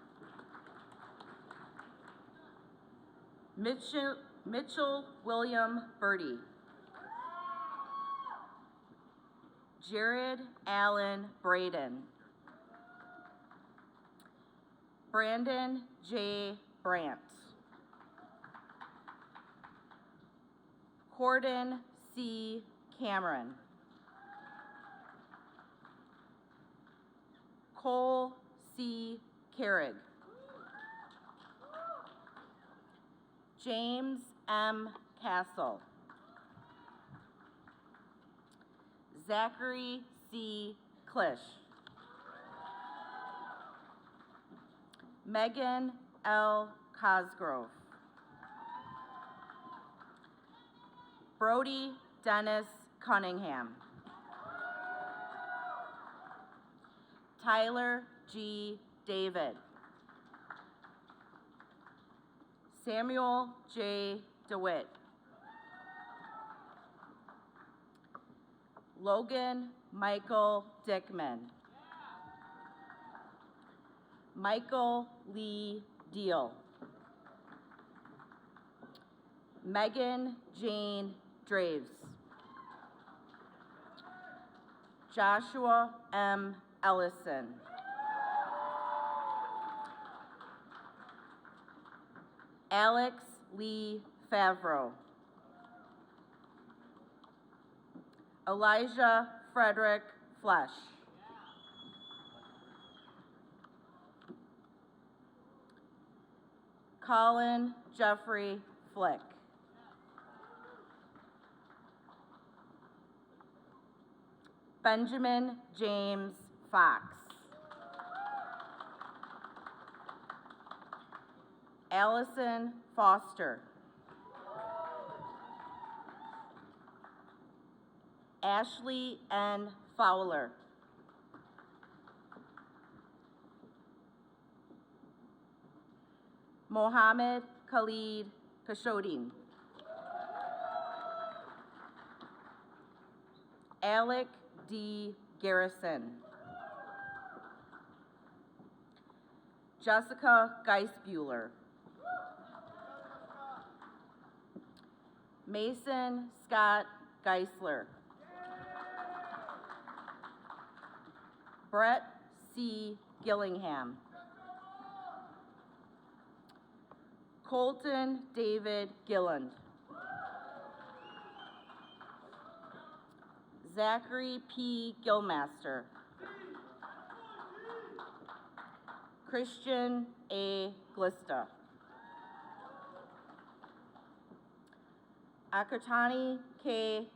Mitchell William Birdie. Jared Allen Braden. Brandon J. Brandt. Corden C. Cameron. Cole C. Carrig. James M. Castle. Zachary C. Klisch. Megan L. Cosgrove. Brody Dennis Cunningham. Tyler G. David. Samuel J. DeWitt. Logan Michael Dickman. Michael Lee Deal. Megan Jane Draves. Joshua M. Ellison. Alex Lee Favreau. Elijah Frederick Flesh. Colin Jeffrey Flick. Benjamin James Fox. Allison Foster. Ashley N. Fowler. Mohammed Khalid Kashodin. Alec D. Garrison. Jessica Geisbuehler. Mason Scott Geisler. Brett C. Gillingham. Colton David Gilland. Zachary P. Gilmaster. Christian A. Glista. Akatani K.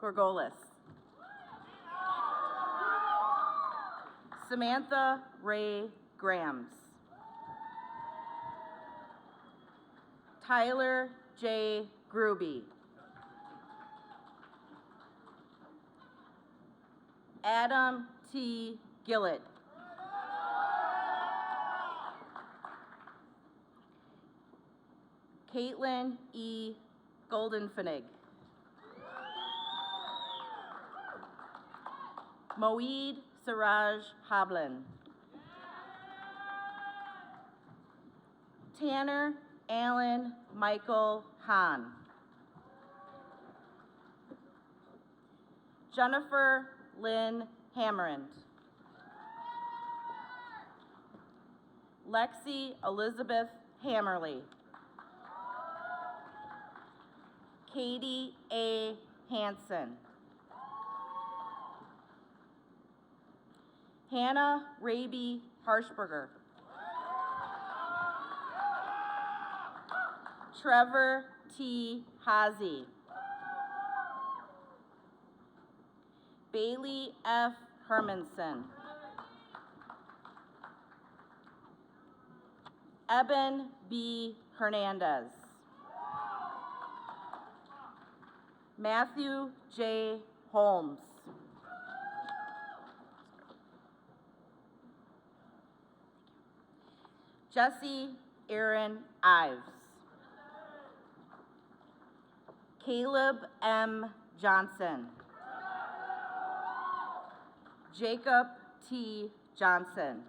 Gorgolis. Samantha Ray Grams. Tyler J. Gruby. Adam T. Gillett. Caitlin E. Goldenfinig. Moeed Siraj Hablin. Tanner Alan Michael Hahn. Jennifer Lynn Hammerand. Lexi Elizabeth Hammerly. Katie A. Hansen. Hannah Raby Harshberger. Trevor T. Hazy. Bailey F. Hermanson. Eben B. Hernandez. Matthew J. Holmes. Jesse Aaron Ives. Caleb M. Johnson. Jacob T. Johnson.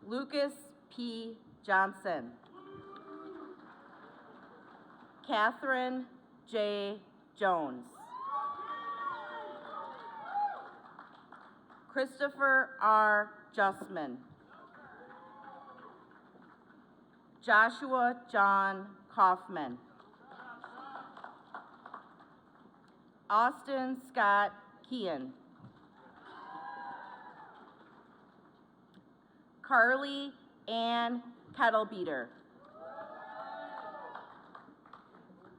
Lucas P. Johnson. Catherine J. Jones. Christopher R. Justman. Joshua John Kaufman. Austin Scott Kean. Carly Ann Kettlebeater.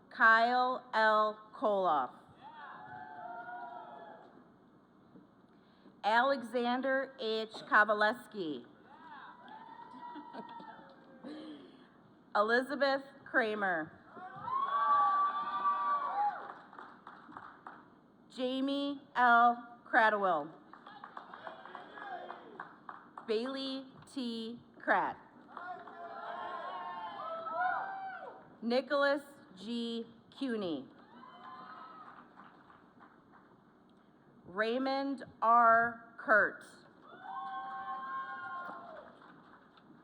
Kyle L. Koloff. Alexander H. Kowaleski. Elizabeth Kramer. Jamie L. Cradwell. Bailey T. Kratt. Nicholas G. Cuny. Raymond R. Kurt.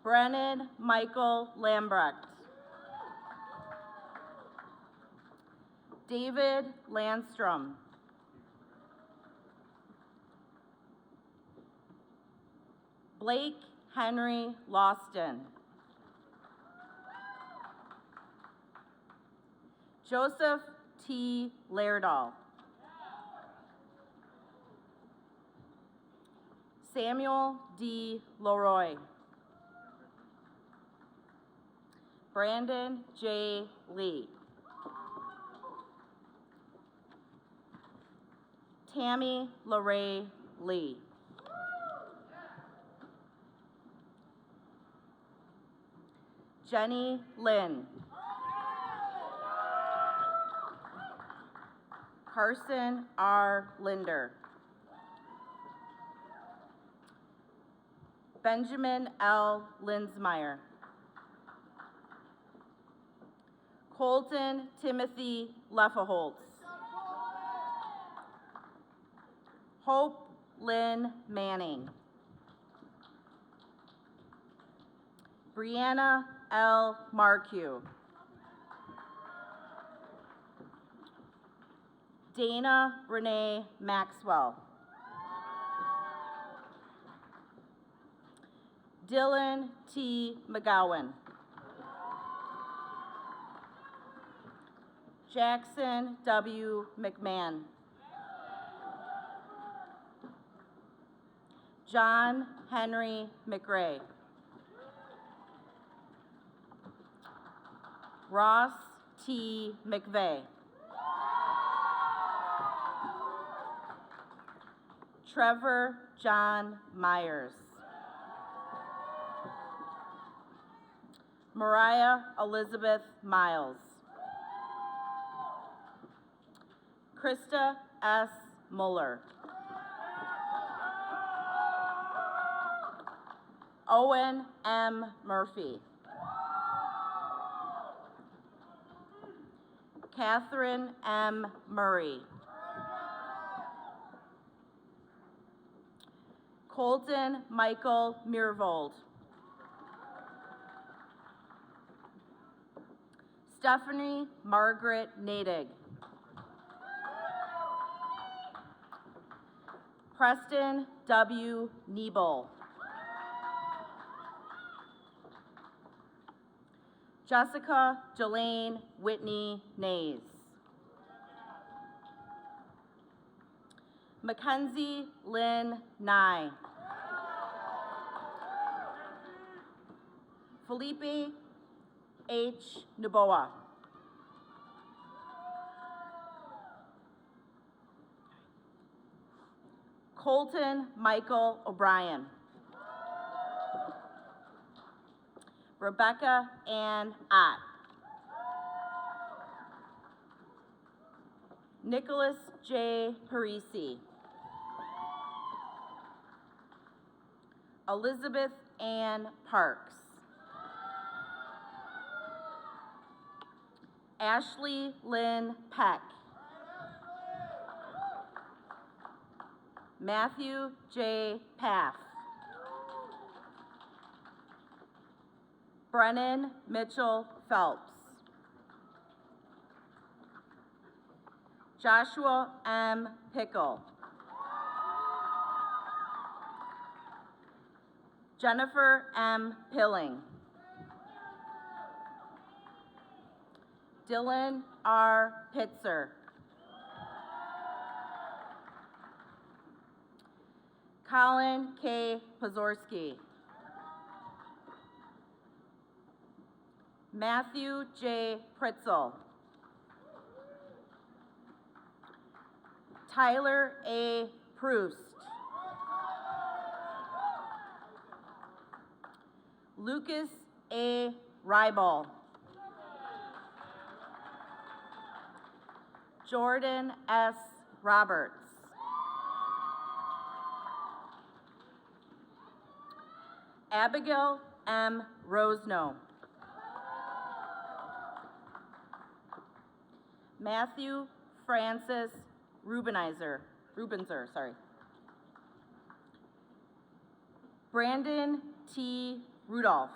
Brennan Michael Lambrecht. David Landstrom. Blake Henry Lawston. Joseph T. Laerdal. Samuel D. Leroy. Brandon J. Lee. Tammy LaRae Lee. Jenny Lynn. Carson R. Linder. Benjamin L. Linsmeyer. Colton Timothy Leffaholtz. Hope Lynn Manning. Brianna L. Marque. Dana Renee Maxwell. Dylan T. McGowan. Jackson W. McMahon. John Henry McRae. Ross T. McVeigh. Trevor John Myers. Mariah Elizabeth Miles. Krista S. Muller. Owen M. Murphy. Catherine M. Murray. Colton Michael Mirvold. Stephanie Margaret Nadig. Preston W. Niebel. Jessica Jelaine Whitney Nays. Mackenzie Lynn Nye. Felipe H. Naboa. Colton Michael O'Brien. Rebecca Ann Ott. Nicholas J. Parisi. Elizabeth Ann Parks. Ashley Lynn Peck. Matthew J. Paff. Brennan Mitchell Phelps. Joshua M. Pickle. Jennifer M. Pilling. Dylan R. Pitzer. Colin K. Pozorski. Matthew J. Pritzel. Tyler A. Proust. Lucas A. Rybal. Jordan S. Roberts. Abigail M. Rosno. Matthew Francis Rubenzer, sorry. Brandon T. Rudolph.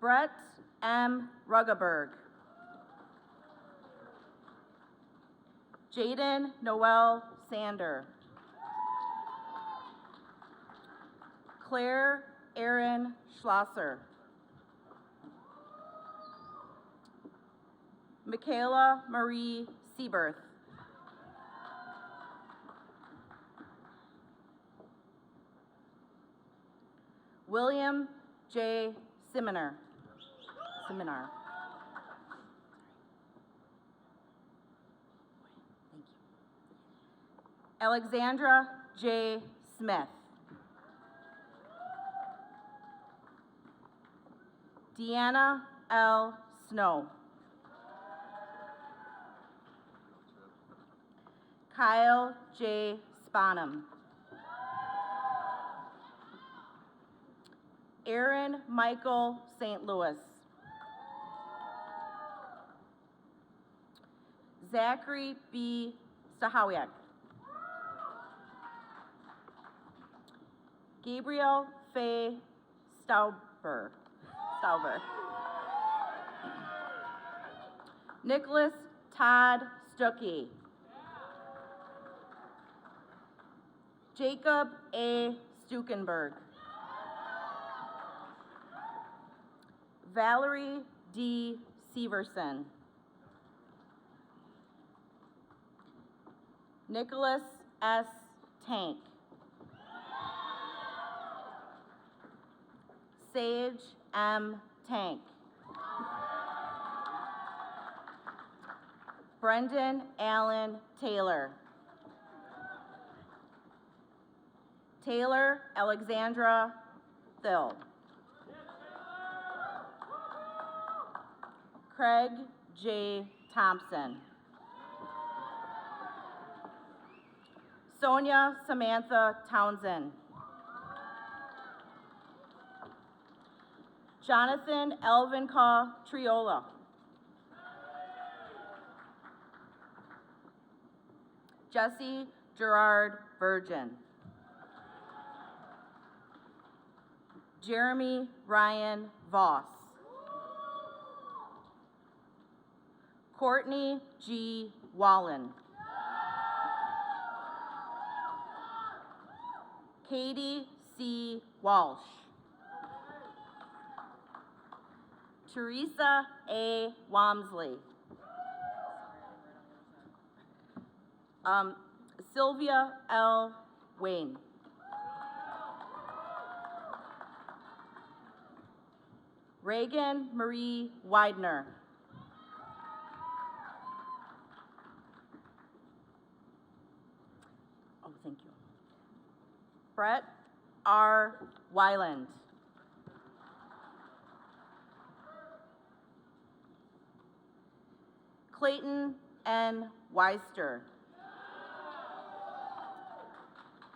Brett M. Ruggeberg. Jaden Noel Sander. Claire Erin Schlosser. Michaela Marie Seaberth. William J. Seminar. Thank you. Alexandra J. Smith. Deanna L. Snow. Kyle J. Sponham. Aaron Michael St. Louis. Zachary B. Stahowiak. Gabriel Faye Stauber. Nicholas Todd Stuckey. Jacob A. Stukenberg. Valerie D. Severson. Nicholas S. Tank. Sage M. Tank. Brendan Allen Taylor. Taylor Alexandra Thill. Craig J. Thompson. Sonia Samantha Townsend. Jonathan Elvincaw Triola. Jesse Gerard Virgin. Jeremy Ryan Voss. Courtney G. Wallen. Katie C. Walsh. Teresa A. Wamsley. Sylvia L. Wayne. Reagan Marie Widener. Oh, thank you. Brett R. Wyland. Clayton N. Weister.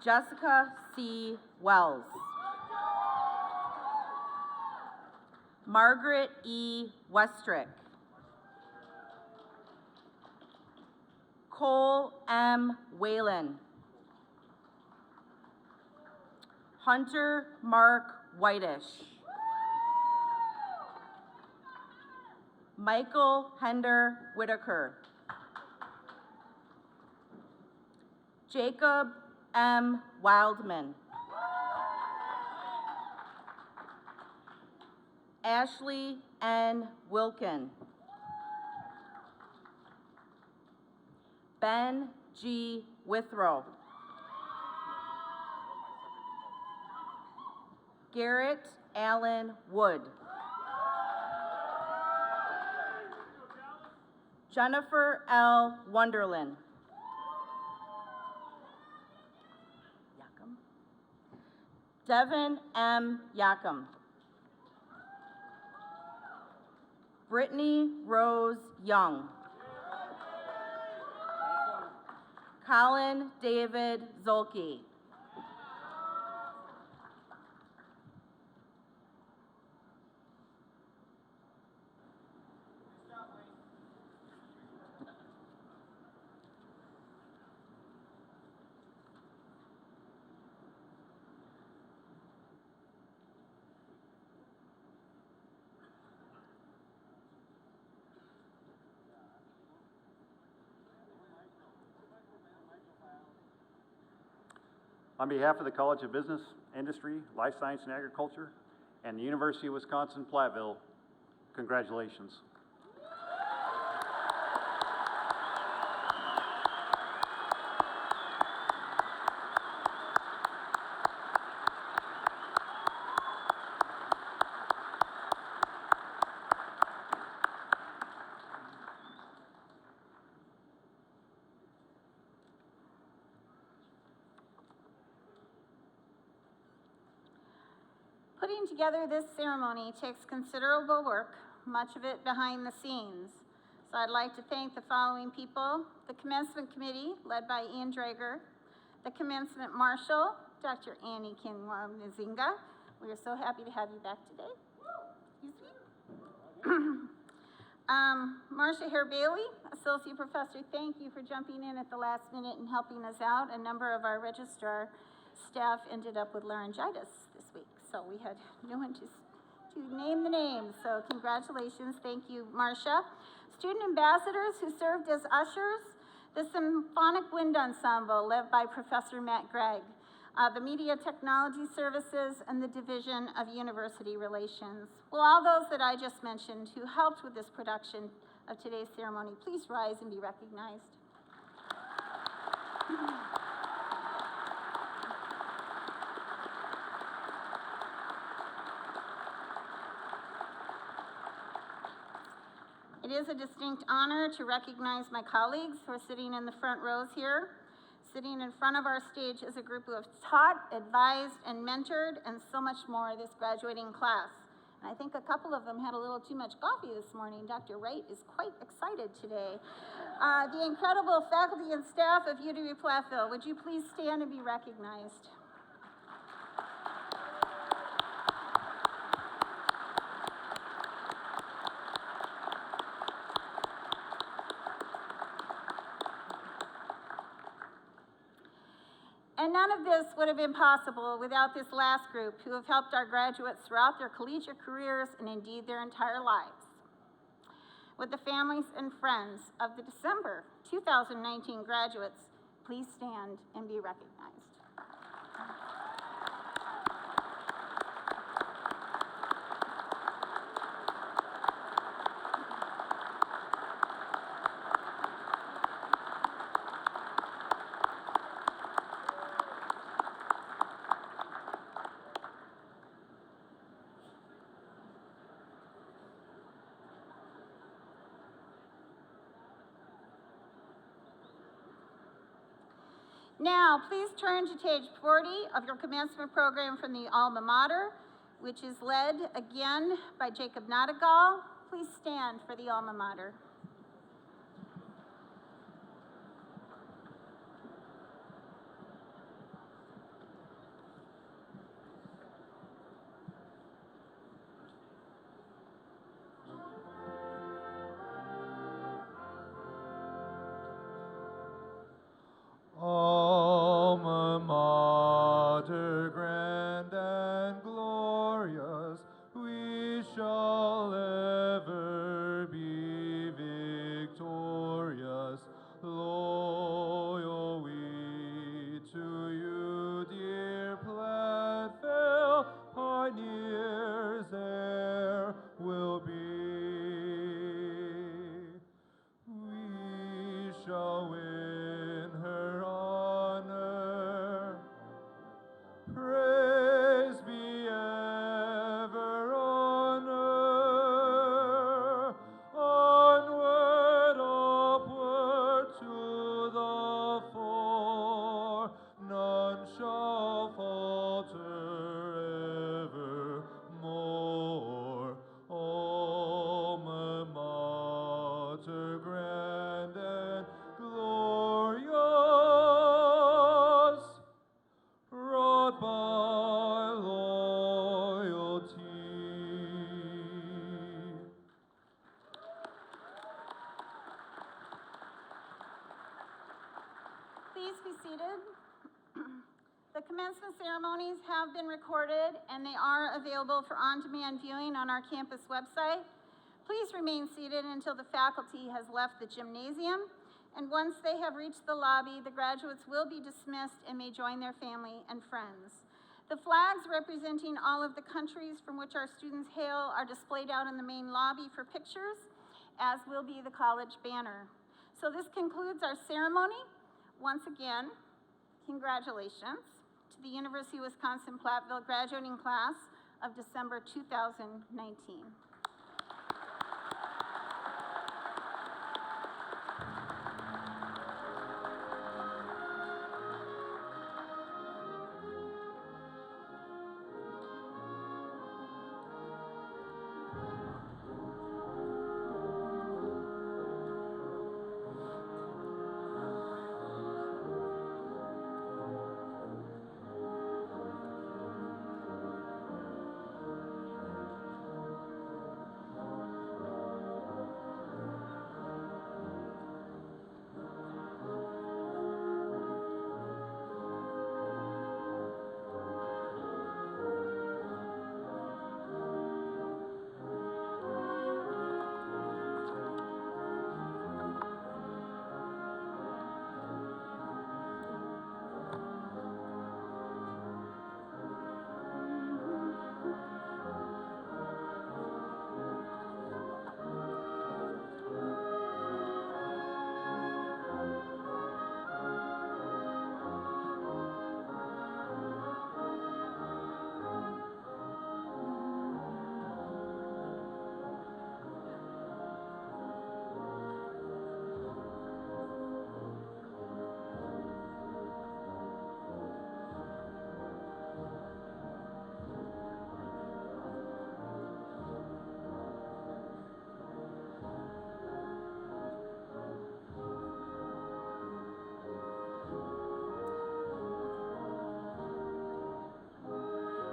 Jessica C. Wells. Margaret E. Westrick. Cole M. Whalen. Hunter Mark Whitish. Michael Hender Whitaker. Jacob M. Wildman. Ashley N. Wilkin. Ben G. Withrow. Garrett Allen Wood. Jennifer L. Wonderland. Yakum. Devin M. Yakum. Brittany Rose Young. Colin David Zolke. On behalf of the College of Business, Industry, Life Science, and Agriculture, and the University of Wisconsin-Platteville, congratulations. Putting together this ceremony takes considerable work, much of it behind the scenes. So I'd like to thank the following people: the Commencement Committee, led by Ian Drager, the Commencement Marshal, Dr. Annie Kinwa-Nzinga. We are so happy to have you back today. Excuse me. Marcia Hare-Bailey, Associate Professor, thank you for jumping in at the last minute and helping us out. A number of our registrar staff ended up with laryngitis this week, so we had no one to name the names. So congratulations, thank you, Marcia. Student ambassadors who served as ushers, the Symphonic Wind Ensemble, led by Professor Matt Gregg, the Media Technology Services, and the Division of University Relations. Well, all those that I just mentioned who helped with this production of today's ceremony, please rise and be recognized. It is a distinct honor to recognize my colleagues who are sitting in the front rows here. Sitting in front of our stage is a group who have taught, advised, and mentored, and so much more this graduating class. And I think a couple of them had a little too much coffee this morning. Dr. Wright is quite excited today. The incredible faculty and staff of UW-Platteville, would you please stand and be recognized? And none of this would have been possible without this last group who have helped our graduates throughout their collegiate careers and indeed their entire lives. Would the families and friends of the December 2019 graduates please stand and be recognized? Now, please turn to page 40 of your commencement program from the alma mater, which is led again by Jacob Nottigal. Please stand for the alma mater. Alma mater, grand and glorious, we shall ever be victorious. Loyal we to you, dear Platteville, pioneers there will be. We shall win her honor. Praise be ever on her. Onward, upward to the fore. None shall falter evermore. Alma mater, grand and glorious, wrought by loyalty. Please be seated. The commencement ceremonies have been recorded and they are available for on-demand viewing on our campus website. Please remain seated until the faculty has left the gymnasium, and once they have reached the lobby, the graduates will be dismissed and may join their family and friends. The flags representing all of the countries from which our students hail are displayed out in the main lobby for pictures, as will be the college banner. So this concludes our ceremony. Once again, congratulations to the University of Wisconsin-Platteville graduating class of December 2019.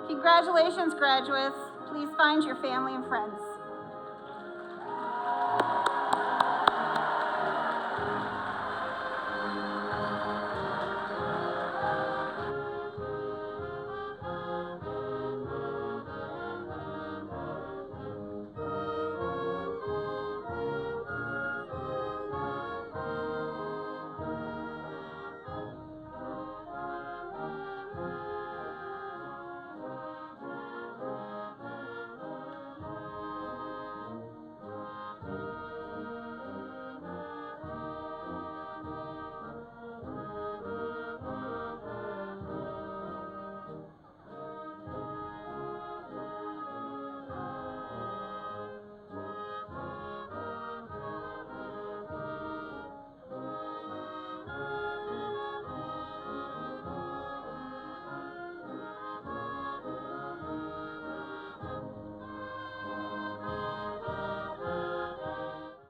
Congratulations, graduates. Please find your family and friends.